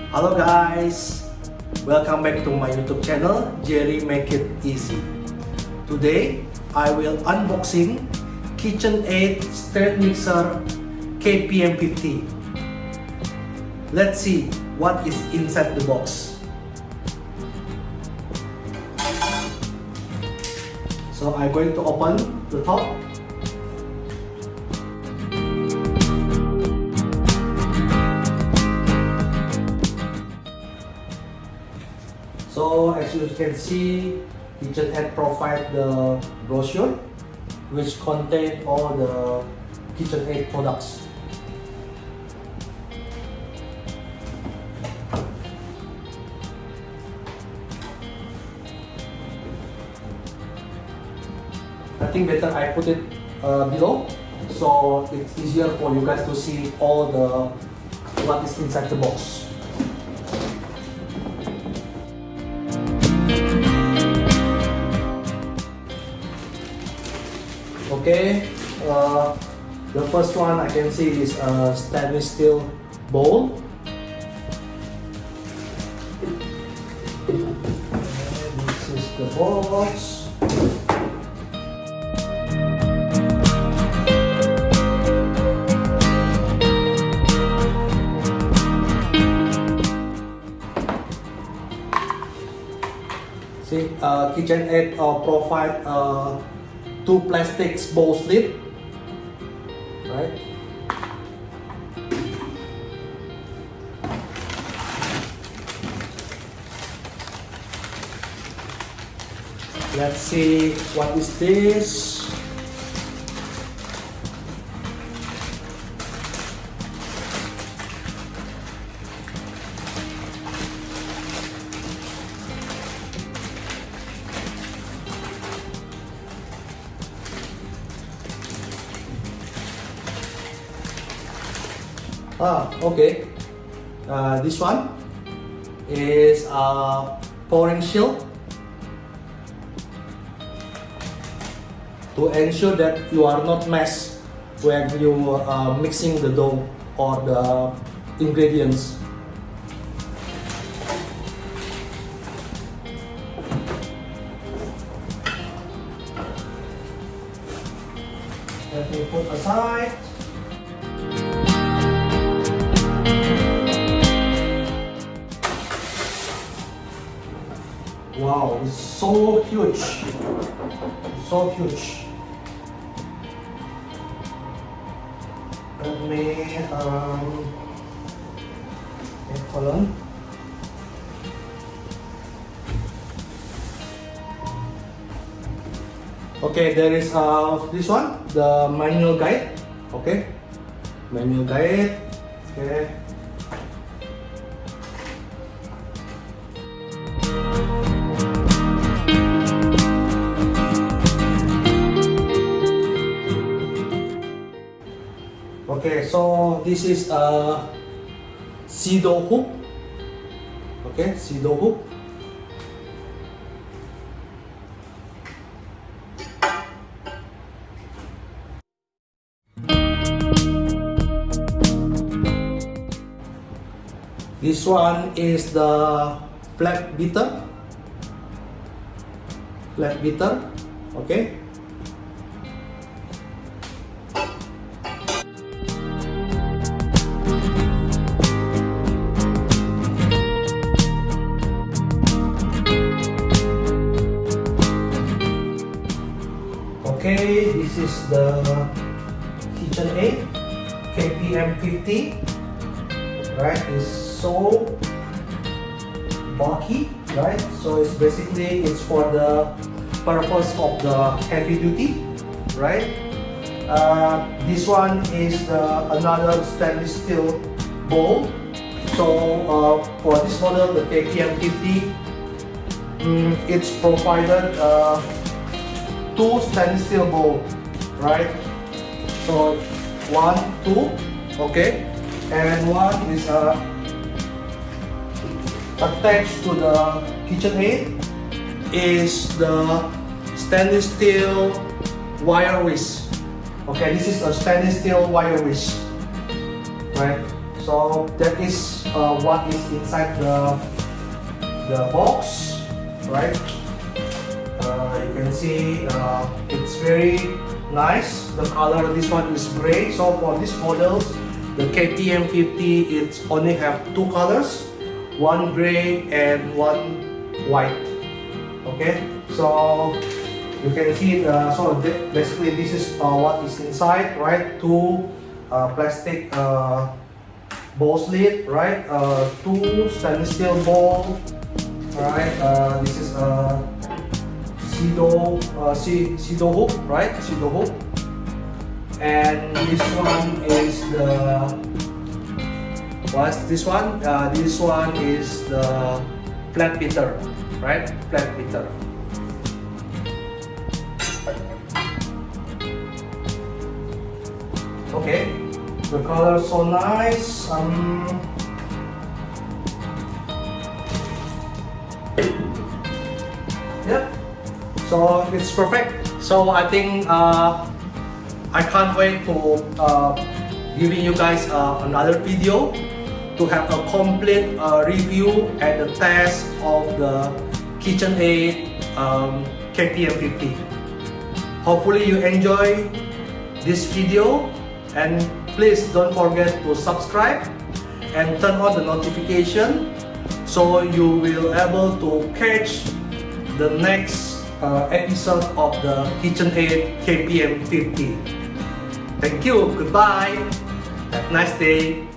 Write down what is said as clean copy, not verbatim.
Hello guys, welcome back to my YouTube channel, Jerry Make It Easy. Today, I will unboxing KitchenAid stand mixer KPM50. Let's see what is inside the box. So I'm going to open the top. So as you can see, KitchenAid provide the brochure which contain all the KitchenAid products. I think better I put it below, so it's easier for you guys to see all the what is inside the box. Okay, the first one I can see is a stainless steel bowl. And this is the box. See, KitchenAid provide two plastic bowl lid, right? Let's see what is this. Okay. This one is a pouring shield to ensure that you are not mess when you mixing the dough or the ingredients. Let me put aside. Wow, it's so huge, so huge. Let me hold on. Okay, there is this one, the manual guide. Okay, manual guide. Okay. Okay, so this is a pseudo hook. Okay, pseudo hook. This one is the flat beater. Flat beater. Okay. Okay, this is the KitchenAid KPM50. Right, it's so bulky, right? So it's basically for the purpose of the heavy duty, right? This one is another stainless steel bowl. So for this model, the KPM50, it's provided two stainless steel bowl, right? So 1, 2, okay, and one is attached to the KitchenAid is the stainless steel wire whisk. Okay, this is a stainless steel wire whisk, right? So that is what is inside the box, right? You can see it's very nice. The color of this one is gray. So for this models, the KPM50, it's only have two colors, one gray and one white. Okay, so you can see basically this is what is inside, right? Two plastic bowl lid, right? Two stainless steel bowl, right? This is a Sido hook, right? Sido hook. And this one is what's this one? This one is the flat beater, right? Flat beater. Okay, the color is so nice. Yep. So it's perfect. So I think I can't wait for giving you guys another video to have a complete review and the test of the KitchenAid KPM50. Hopefully you enjoy this video, and please don't forget to subscribe and turn on the notification so you will able to catch the next episode of the KitchenAid KPM50. Thank you, goodbye, have a nice day.